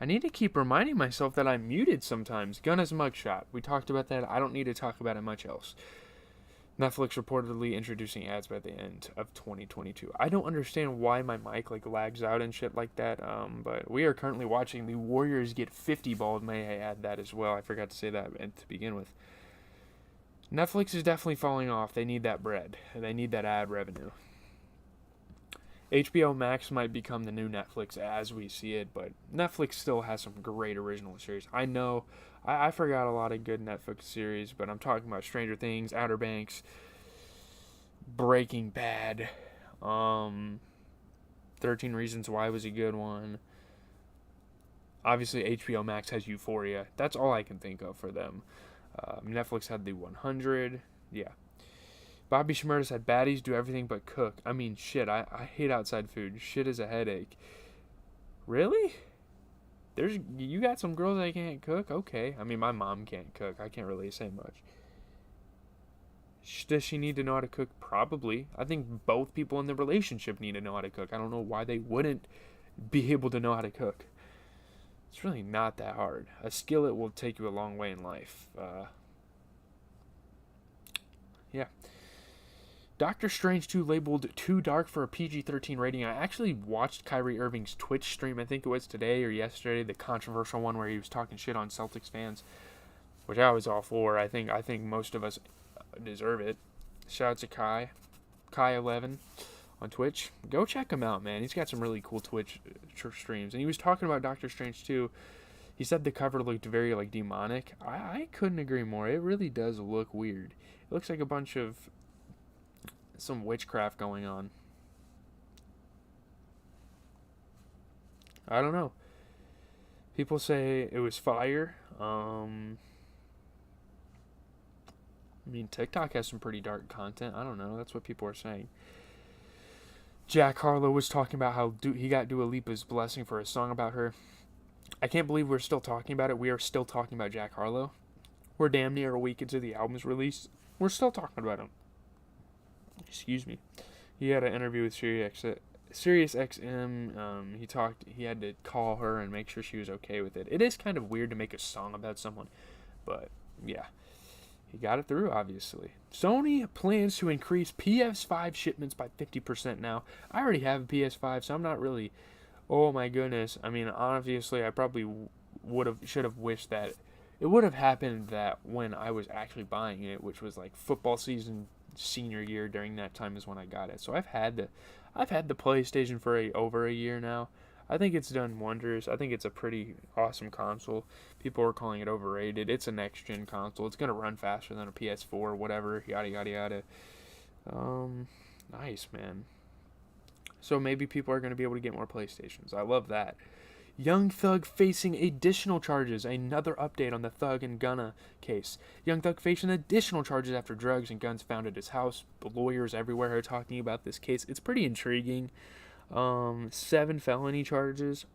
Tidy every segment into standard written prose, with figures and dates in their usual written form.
I need to keep reminding myself that I'm muted sometimes. Gunna's mugshot. We talked about that. I don't need to talk about it much else. Netflix reportedly introducing ads by the end of 2022. I don't understand why my mic lags out and shit like that. But we are currently watching the Warriors get 50 balled. May I add that as well? I forgot to say that to begin with. Netflix is definitely falling off. They need that bread. They need that ad revenue. HBO Max might become the new Netflix as we see it, but Netflix still has some great original series. I know I forgot a lot of good Netflix series, but I'm talking about Stranger Things, Outer Banks, Breaking Bad, 13 Reasons Why was a good one. Obviously, HBO Max has Euphoria. That's all I can think of for them. Netflix had the 100. Yeah. Bobby Shmurda said, baddies do everything but cook. I mean, shit, I hate outside food. Shit is a headache. Really? You got some girls that can't cook? Okay. I mean, my mom can't cook. I can't really say much. Does she need to know how to cook? Probably. I think both people in the relationship need to know how to cook. I don't know why they wouldn't be able to know how to cook. It's really not that hard. A skillet will take you a long way in life. Yeah. Doctor Strange 2 labeled too dark for a PG-13 rating. I actually watched Kyrie Irving's Twitch stream, I think it was today or yesterday, the controversial one where he was talking shit on Celtics fans, which I was all for. I think most of us deserve it. Shout out to Kai11 on Twitch. Go check him out, man. He's got some really cool Twitch streams. And he was talking about Doctor Strange 2. He said the cover looked very demonic. I couldn't agree more. It really does look weird. It looks like a bunch of some witchcraft going on. I don't know. People say it was fire. I mean, TikTok has some pretty dark content. I don't know. That's what people are saying. Jack Harlow was talking about how he got Dua Lipa's blessing for a song about her. I can't believe we're still talking about it. We are still talking about Jack Harlow. We're damn near a week into the album's release. We're still talking about him. Excuse me. He had an interview with Sirius XM. He had to call her and make sure she was okay with it. It is kind of weird to make a song about someone, but yeah, he got it through, obviously. Sony plans to increase PS5 shipments by 50% now. I already have a PS5, so I'm not really, oh my goodness. I mean, obviously, I probably should have wished that it would have happened that when I was actually buying it, which was football season senior year. During that time is when I got it. So I've had the PlayStation for over a year now. I think it's done wonders. I think it's a pretty awesome console. People are calling it overrated. It's a next gen console. It's gonna run faster than a PS4, whatever, yada yada yada. Nice, man. So maybe people are gonna be able to get more PlayStations. I love that. Young Thug facing additional charges. Another update on the Thug and Gunna case. Young Thug facing additional charges after drugs and guns found at his house. The lawyers everywhere are talking about this case. It's pretty intriguing. 7 felony charges.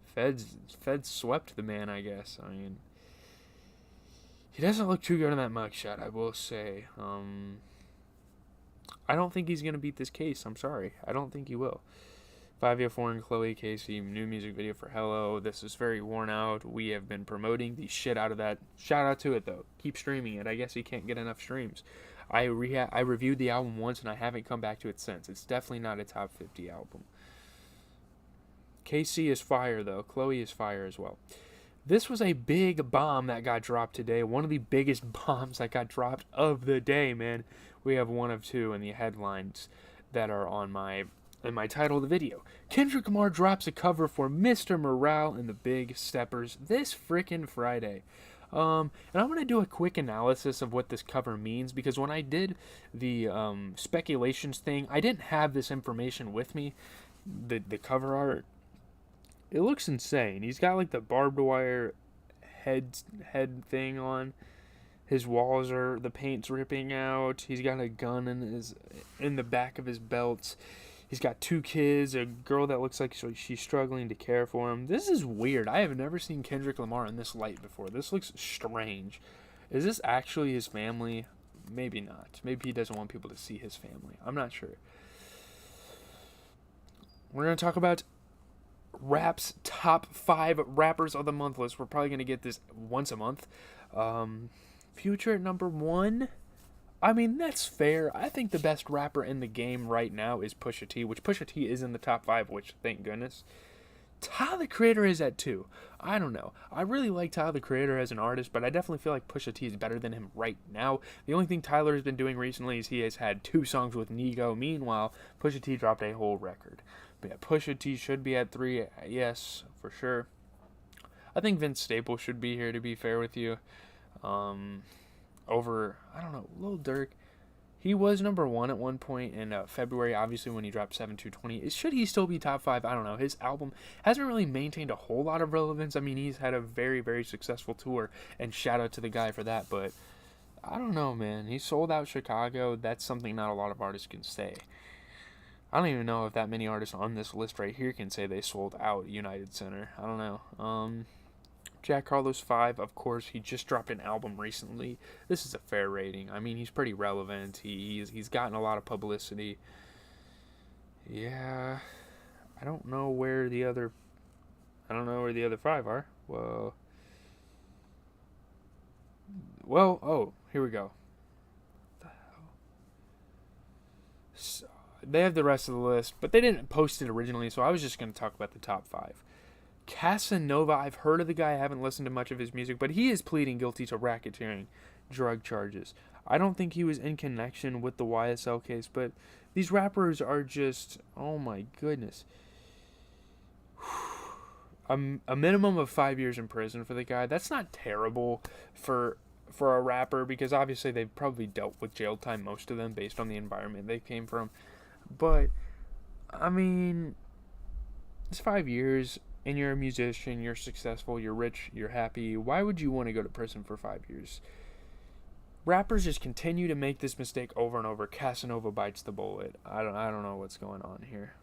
Feds swept the man, I guess. I mean, he doesn't look too good in that mugshot, I will say. I don't think he's going to beat this case. I'm sorry. I don't think he will. 504 and Chloe Casey, new music video for Hello. This is very worn out. We have been promoting the shit out of that. Shout out to it, though. Keep streaming it. I guess he can't get enough streams. I reviewed the album once, and I haven't come back to it since. It's definitely not a top 50 album. Casey is fire, though. Chloe is fire as well. This was a big bomb that got dropped today. One of the biggest bombs that got dropped of the day, man. We have one of two in the headlines that are on my title of the video. Kendrick Lamar drops a cover for Mr. Morale and the Big Steppers this frickin' Friday. And I'm going to do a quick analysis of what this cover means, because when I did the speculations thing, I didn't have this information with me. The cover art, it looks insane. He's got the barbed wire head thing on. His walls the paint's ripping out. He's got a gun in the back of his belt. He's got 2 kids, a girl that looks like she's struggling to care for him. This is weird. I have never seen Kendrick Lamar in this light before. This looks strange. Is this actually his family? Maybe not. Maybe he doesn't want people to see his family. I'm not sure. We're going to talk about Rap's top 5 rappers of the month list. We're probably gonna get this once a month. Future at number 1. I mean, that's fair. I think the best rapper in the game right now is Pusha T, which Pusha T is in the top 5, which thank goodness. Tyler the Creator is at 2. I don't know. I really like Tyler the Creator as an artist, but I definitely feel like Pusha T is better than him right now. The only thing Tyler has been doing recently is he has had 2 songs with Nigo. Meanwhile, Pusha T dropped a whole record. But yeah, Pusha T should be at 3. Yes, for sure. I think Vince Staples should be here, to be fair with you. Over, I don't know, Lil Durk. He was number 1 at one point in February, obviously, when he dropped 7220. Should he still be top 5? I don't know. His album hasn't really maintained a whole lot of relevance. I mean, he's had a very, very successful tour, and shout out to the guy for that. But I don't know, man. He sold out Chicago. That's something not a lot of artists can say. I don't even know if that many artists on this list right here can say they sold out United Center. I don't know. Jack Harlow's 5, of course. He just dropped an album recently. This is a fair rating. I mean, he's pretty relevant. He's gotten a lot of publicity. Yeah, I don't know where the other 5 are. Oh, here we go. What the hell? So, they have the rest of the list, but they didn't post it originally, so I was just going to talk about the top 5. Casanova, I've heard of the guy, I haven't listened to much of his music, but he is pleading guilty to racketeering drug charges. I don't think he was in connection with the YSL case, but these rappers are just, oh my goodness. A minimum of 5 years in prison for the guy. That's not terrible for a rapper, because obviously they've probably dealt with jail time, most of them, based on the environment they came from. But, I mean, it's 5 years. And you're a musician, you're successful, you're rich, you're happy. Why would you want to go to prison for 5 years? Rappers just continue to make this mistake over and over. Casanova bites the bullet. I don't know what's going on here.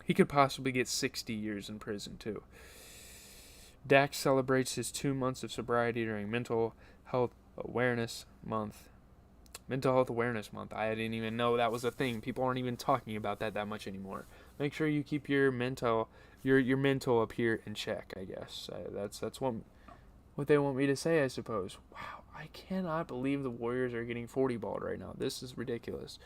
He could possibly get 60 years in prison too. Dax celebrates his 2 months of sobriety during Mental Health Awareness Month. Mental Health Awareness Month. I didn't even know that was a thing. People aren't even talking about that much anymore. Make sure you keep your mental up here in check, I guess. That's what they want me to say, I suppose. Wow, I cannot believe the Warriors are getting 40-balled right now. This is ridiculous.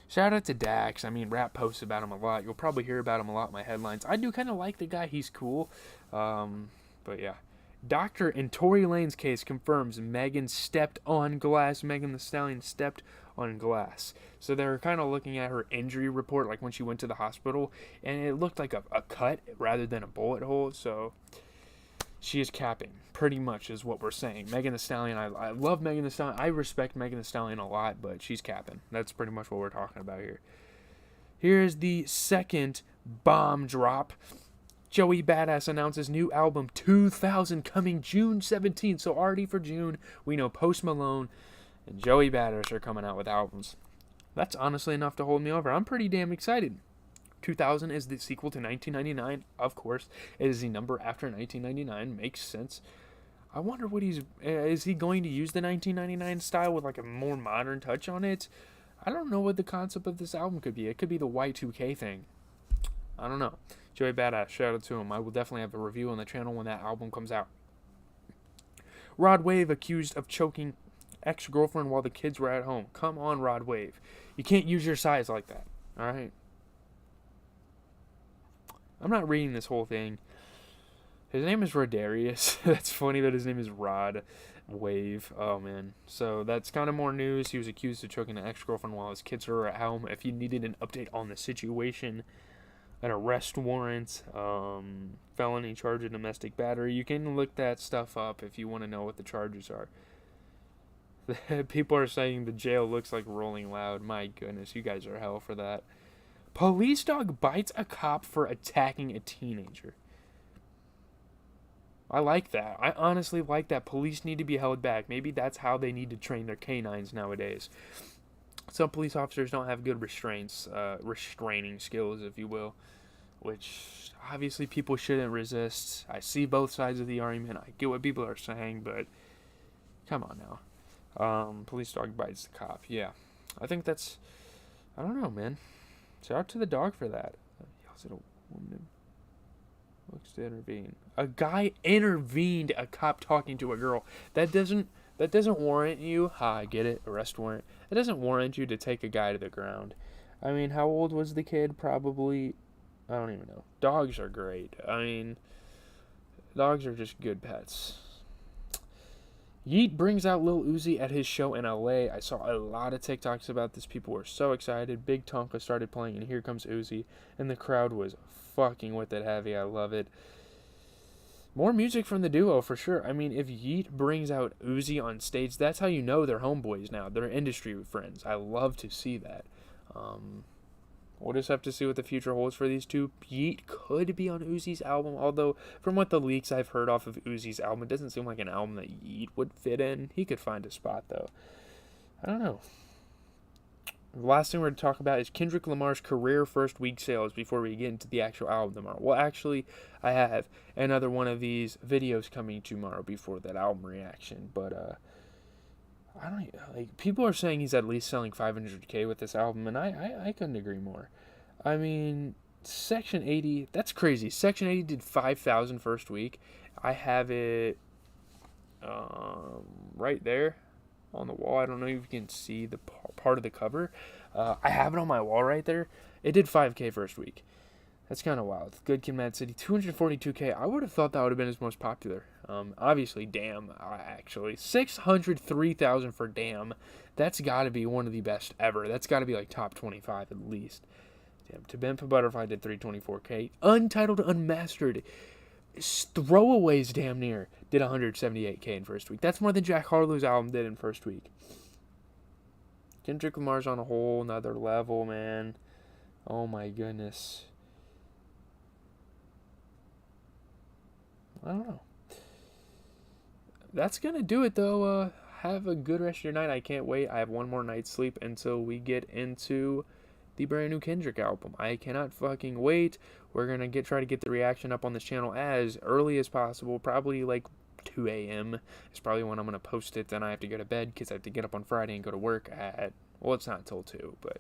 Shout out to Dax. I mean, rap posts about him a lot. You'll probably hear about him a lot in my headlines. I do kind of like the guy. He's cool. But yeah. Doctor in Tory Lanez case confirms Megan stepped on glass. Megan Thee Stallion stepped on glass. So they're kind of looking at her injury report, like when she went to the hospital, and it looked like a cut rather than a bullet hole. So she is capping, pretty much is what we're saying. Megan Thee Stallion, I love Megan Thee Stallion. I respect Megan Thee Stallion a lot, but she's capping. That's pretty much what we're talking about here. Here's the second bomb drop. Joey Badass announces new album 2000 coming June 17th. So already for June, we know Post Malone and Joey Badass are coming out with albums. That's honestly enough to hold me over. I'm pretty damn excited. 2000 is the sequel to 1999. Of course, it is the number after 1999. Makes sense. I wonder what is he going to use the 1999 style with like a more modern touch on it? I don't know what the concept of this album could be. It could be the Y2K thing. I don't know. Joey Badass, shout out to him. I will definitely have a review on the channel when that album comes out. Rod Wave accused of choking ex-girlfriend while the kids were at home. Come on, Rod Wave. You can't use your size like that. Alright? I'm not reading this whole thing. His name is Rodarius. That's funny that his name is Rod Wave. Oh, man. So that's kind of more news. He was accused of choking an ex-girlfriend while his kids were at home. If you needed an update on the situation, an arrest warrant, felony charge of domestic battery, you can look that stuff up if you want to know what the charges are. People are saying the jail looks like Rolling Loud. My goodness, you guys are hell for that. Police dog bites a cop for attacking a teenager. I like that. I honestly like that. Police need to be held back. Maybe that's how they need to train their canines nowadays. Some police officers don't have good restraining skills, if you will, which obviously people shouldn't resist. I see both sides of the argument. I get what people are saying, but come on now. Police dog bites the cop. Yeah, I think that's, I don't know, man. Shout out to the dog for that. Yells at a woman. supposed to intervene. A guy intervened a cop talking to a girl. That doesn't warrant you. I get it. Arrest warrant. It doesn't warrant you to take a guy to the ground. I mean, how old was the kid? Probably, I don't even know. Dogs are great. I mean, dogs are just good pets. Yeet brings out Lil Uzi at his show in LA. I saw a lot of TikToks about this. People were so excited. Big Tonka started playing, and here comes Uzi. And the crowd was fucking with it heavy. I love it. More music from the duo for sure. I mean, if Yeet brings out Uzi on stage, that's how you know they're homeboys now. They're industry friends. I love to see that. We'll just have to see what the future holds for these two. Yeet could be on Uzi's album, although from what the leaks I've heard off of Uzi's album, it doesn't seem like an album that Yeet would fit in. He could find a spot, though. I don't know. The last thing we're going to talk about is Kendrick Lamar's career first week sales before we get into the actual album tomorrow. Well, actually, I have another one of these videos coming tomorrow before that album reaction, but I don't like. People are saying he's at least selling 500K with this album, and I couldn't agree more. I mean, Section 80, that's crazy. Section 80 did 5,000 first week. I have it right there on the wall. I don't know if you can see the part of the cover. I have it on my wall right there. It did 5K first week. That's kind of wild. Good Kid, Mad City, 242K. I would have thought that would have been his most popular. Obviously, Damn, actually. 603,000 for Damn. That's got to be one of the best ever. That's got to be like top 25 at least. Damn, To Pimp a Butterfly did 324K. Untitled Unmastered. Throwaways damn near did 178K in first week. That's more than Jack Harlow's album did in first week. Kendrick Lamar's on a whole nother level, man. Oh my goodness. I don't know. That's going to do it, though. Have a good rest of your night. I can't wait. I have one more night's sleep until we get into the brand new Kendrick album. I cannot fucking wait. We're going to try to get the reaction up on this channel as early as possible. Probably like 2 a.m. is probably when I'm going to post it. Then I have to go to bed because I have to get up on Friday and go to work at, well, it's not until 2, but